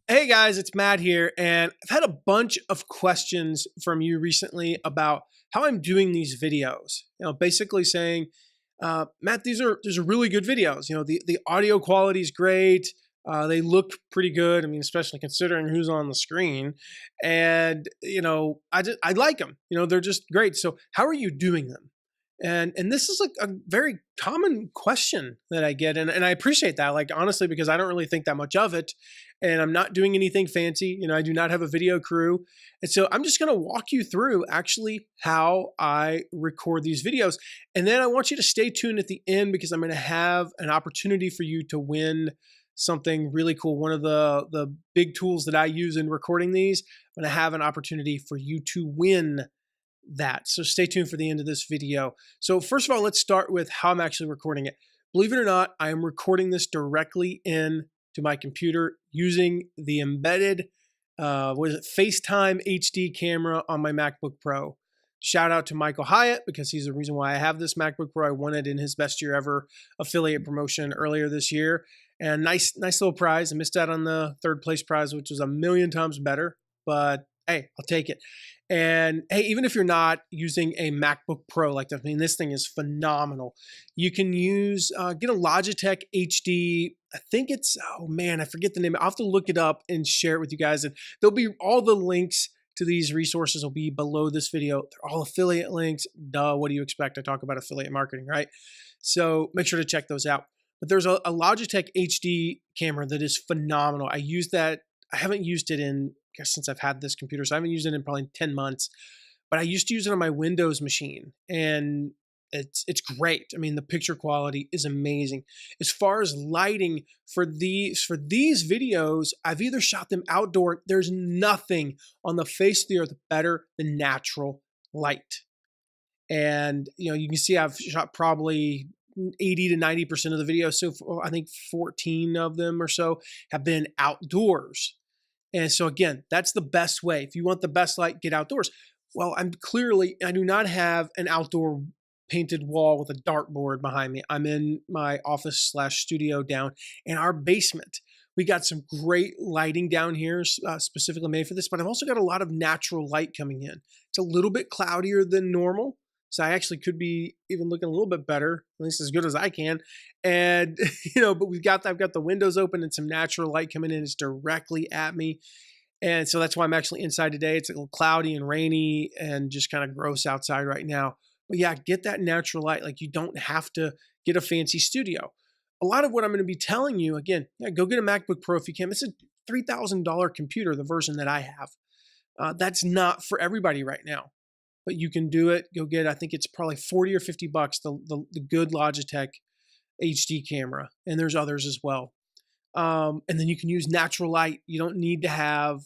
Hey guys, it's Matt here, and I've had a bunch of questions from you recently about how I'm doing these videos. Basically saying, Matt, these are really good videos. The audio quality is great. They look pretty good. I mean, especially considering who's on the screen, and I like them. They're just great. So how are you doing them? And this is like a very common question that I get, and I appreciate that. Like honestly, because I don't really think that much of it, and I'm not doing anything fancy. I do not have a video crew, and so I'm just going to walk you through actually how I record these videos, and then I want you to stay tuned at the end because I'm going to have an opportunity for you to win something really cool. One of the big tools that I use in recording these, I'm going to have an opportunity for you to win that. So stay tuned for the end of this video. So first of all, let's start with how I'm actually recording it. Believe it or not, I am recording this directly in to my computer using the embedded FaceTime HD camera on my MacBook Pro. Shout out to Michael Hyatt because he's the reason why I have this MacBook Pro. I won it in his best year ever affiliate promotion earlier this year. And nice little prize. I missed out on the third place prize, which was a million times better, but hey, I'll take it. And hey, even if you're not using a MacBook Pro like that, I mean, this thing is phenomenal. You can use, get a Logitech HD. I think it's, oh man, I forget the name. I'll have to look it up and share it with you guys. And there'll be all the links to these resources will be below this video. They're all affiliate links. Duh, what do you expect? I talk about affiliate marketing, right? So make sure to check those out. But there's a Logitech HD camera that is phenomenal. I use that. I haven't used it in, I guess, since I've had this computer, so I haven't used it in probably 10 months. But I used to use it on my Windows machine, and it's great. I mean, the picture quality is amazing. As far as lighting for these videos, I've either shot them outdoor. There's nothing on the face of the earth better than natural light. And you can see I've shot probably 80 to 90% of the videos. So I think 14 of them or so have been outdoors. And so again, that's the best way. If you want the best light, get outdoors. Well, I do not have an outdoor painted wall with a dartboard behind me. I'm in my office / studio down in our basement. We got some great lighting down here, specifically made for this, but I've also got a lot of natural light coming in. It's a little bit cloudier than normal. So I actually could be even looking a little bit better, at least as good as I can. And, but I've got the windows open and some natural light coming in. It's directly at me. And so that's why I'm actually inside today. It's a little cloudy and rainy and just kind of gross outside right now. But yeah, get that natural light. Like you don't have to get a fancy studio. A lot of what I'm going to be telling you, again, go get a MacBook Pro if you can. It's a $3,000 computer, the version that I have. That's not for everybody right now. But you can do it. Go get, I think it's probably 40 or 50 bucks, the good Logitech HD camera. And there's others as well. And then you can use natural light. You don't need to have,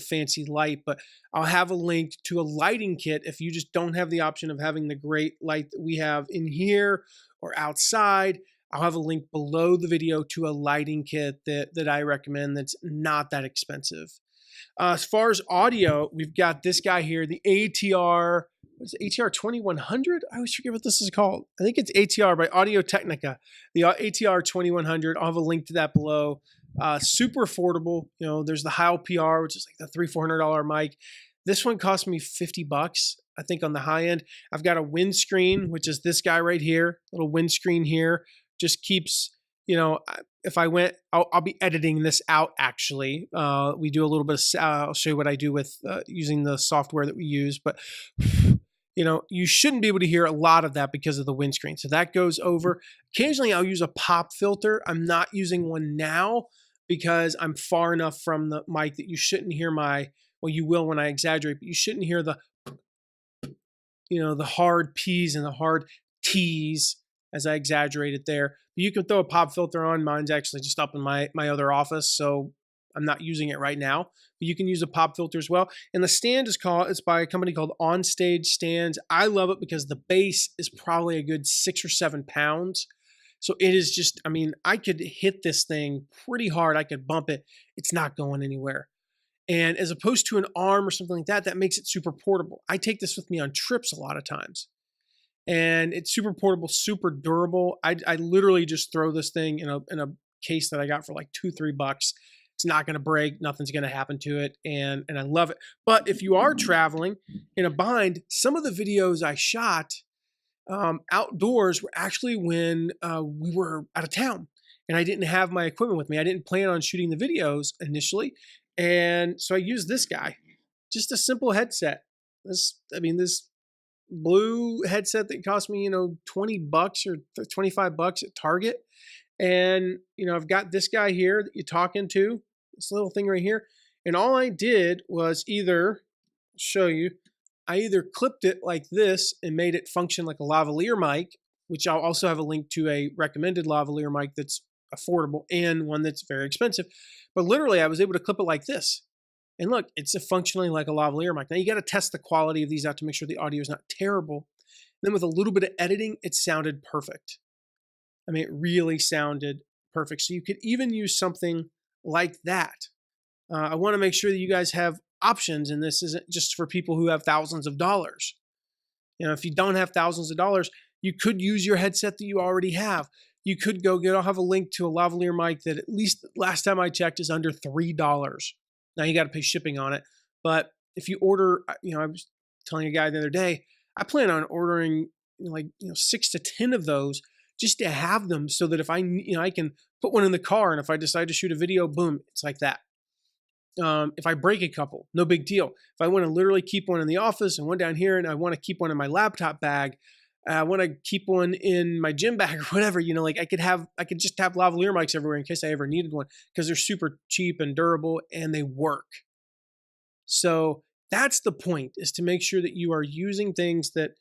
fancy light, but I'll have a link to a lighting kit if you just don't have the option of having the great light that we have in here or outside. I'll have a link below the video to a lighting kit that I recommend that's not that expensive. As far as audio, we've got this guy here, the ATR, what is it, ATR 2100? I always forget what this is called. I think it's ATR by Audio Technica, the ATR 2100. I'll have a link to that below. Super affordable. There's the Heil PR, which is like the $300-400 mic. This one cost me 50 bucks, I think, on the high end. I've got a windscreen, which is this guy right here, little windscreen here. Just keeps, if I went, I'll be editing this out actually. We do a little bit of, I'll show you what I do with using the software that we use, but you shouldn't be able to hear a lot of that because of the windscreen. So that goes over. Occasionally I'll use a pop filter. I'm not using one now because I'm far enough from the mic that you shouldn't hear well, you will when I exaggerate, but you shouldn't hear the hard P's and the hard T's as I exaggerated there. But you can throw a pop filter on. Mine's actually just up in my other office, so I'm not using it right now. But you can use a pop filter as well. And the stand it's by a company called Onstage Stands. I love it because the bass is probably a good 6 or 7 pounds. So it is just, I could hit this thing pretty hard. I could bump it. It's not going anywhere. And as opposed to an arm or something like that, that makes it super portable. I take this with me on trips a lot of times. And it's super portable, super durable. I literally just throw this thing in a case that I got for like $2-3. It's not going to break. Nothing's going to happen to it. And I love it. But if you are traveling in a bind, some of the videos I shot outdoors were actually when we were out of town and I didn't have my equipment with me. I didn't plan on shooting the videos initially. And so I used this guy, just a simple headset. This blue headset that cost me, $20 or $25 at Target. And, I've got this guy here that you're talking to, this little thing right here. And all I did was show you, I either clipped it like this and made it function like a lavalier mic, which I'll also have a link to a recommended lavalier mic that's affordable and one that's very expensive. But literally I was able to clip it like this. And look, it's functionally like a lavalier mic. Now you got to test the quality of these out to make sure the audio is not terrible. And then with a little bit of editing, it sounded perfect. I mean, it really sounded perfect. So you could even use something like that. I want to make sure that you guys have options, and this isn't just for people who have thousands of dollars. If you don't have thousands of dollars, you could use your headset that you already have. You could I'll have a link to a lavalier mic that at least last time I checked is under $3. Now you got to pay shipping on it. But if you order, I was telling a guy the other day, I plan on ordering 6 to 10 of those just to have them so that if I can put one in the car and if I decide to shoot a video, boom, it's like that. If I break a couple, no big deal. If I want to literally keep one in the office and one down here and I want to keep one in my laptop bag, I want to keep one in my gym bag or whatever, I could just have lavalier mics everywhere in case I ever needed one because they're super cheap and durable and they work. So that's the point, is to make sure that you are using things that,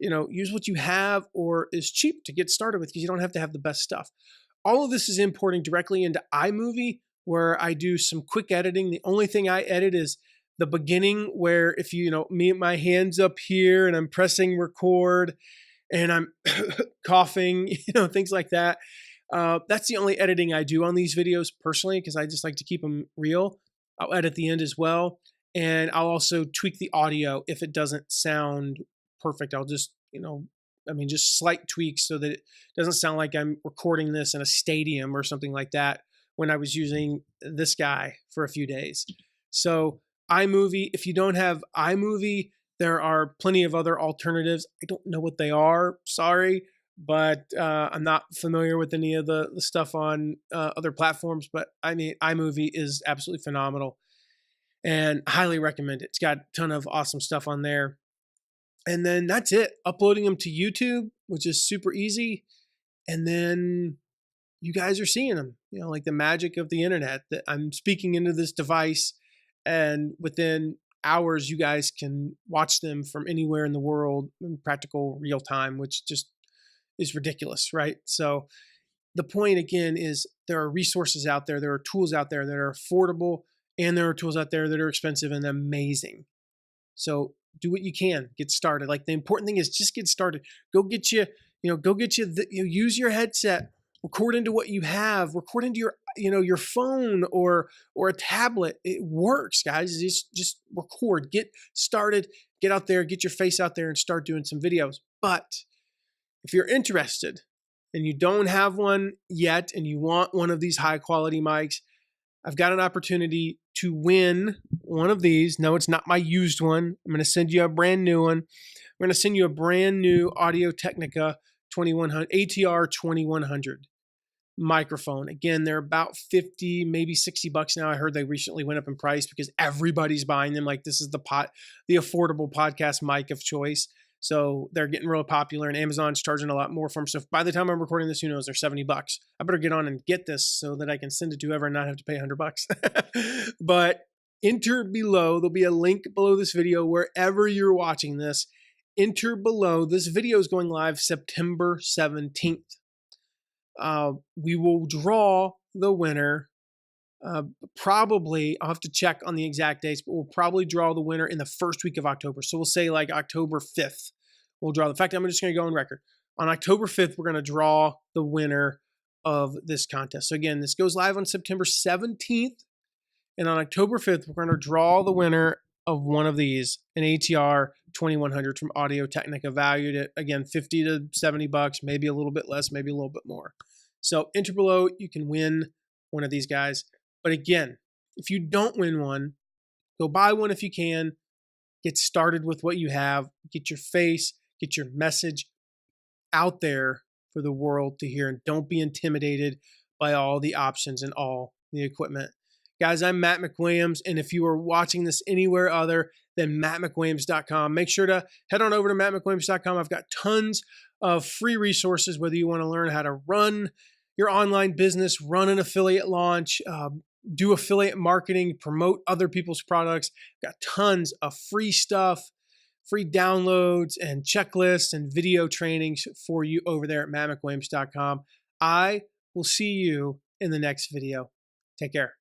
use what you have or is cheap to get started with, because you don't have to have the best stuff. All of this is importing directly into iMovie, where I do some quick editing. The only thing I edit is the beginning, where if me, my hands up here and I'm pressing record and I'm coughing, things like that. That's the only editing I do on these videos personally, because I just like to keep them real. I'll edit the end as well. And I'll also tweak the audio if it doesn't sound perfect. I'll just, just slight tweaks so that it doesn't sound like I'm recording this in a stadium or something like that when I was using this guy for a few days. So iMovie, if you don't have iMovie, there are plenty of other alternatives. I don't know what they are, sorry, but I'm not familiar with any of the stuff on other platforms. But I mean, iMovie is absolutely phenomenal and highly recommend it. It's got a ton of awesome stuff on there. And then that's it. Uploading them to YouTube, which is super easy. And then you guys are seeing them, like the magic of the internet, that I'm speaking into this device and within hours, you guys can watch them from anywhere in the world in practical real time, which just is ridiculous, right? So the point again is there are resources out there. There are tools out there that are affordable, and there are tools out there that are expensive and amazing. So do what you can, get started. Like, the important thing is just get started. Use your headset, record into what you have, record into your phone or a tablet. It works, guys. Just record, get started, get out there, get your face out there and start doing some videos. But if you're interested and you don't have one yet and you want one of these high quality mics, I've got an opportunity to win one of these. No, it's not my used one. I'm going to send you a brand new one. We're going to send you a brand new Audio-Technica 2100 ATR 2100 microphone. Again, they're about 50, maybe $60 now. I heard they recently went up in price because everybody's buying them. Like, this is the affordable podcast mic of choice. So they're getting real popular, and Amazon's charging a lot more for them. So by the time I'm recording this, who knows, they're $70. I better get on and get this so that I can send it to whoever and not have to pay $100. But enter below. There'll be a link below this video wherever you're watching this. Enter below. This video is going live September 17th. We will draw the winner. Probably, I'll have to check on the exact dates, but we'll probably draw the winner in the first week of October. So we'll say like October 5th. We'll draw. In fact, I'm just going to go on record. On October 5th, we're going to draw the winner of this contest. So again, this goes live on September 17th. And on October 5th, we're going to draw the winner of one of these, an ATR 2100 from Audio-Technica, valued at, again, $50 to $70, maybe a little bit less, maybe a little bit more. So enter below. You can win one of these guys. But again, If you don't win one, go buy one if you can. Get started with what you have. Get your face, get your message out there for the world to hear, and don't be intimidated by all the options and all the equipment. Guys, I'm Matt McWilliams, and if you are watching this anywhere other than mattmcwilliams.com, make sure to head on over to mattmcwilliams.com. I've got tons of free resources, whether you want to learn how to run your online business, run an affiliate launch, do affiliate marketing, promote other people's products. Got tons of free stuff, free downloads and checklists and video trainings for you over there at mattmcwilliams.com. I will see you in the next video. Take care.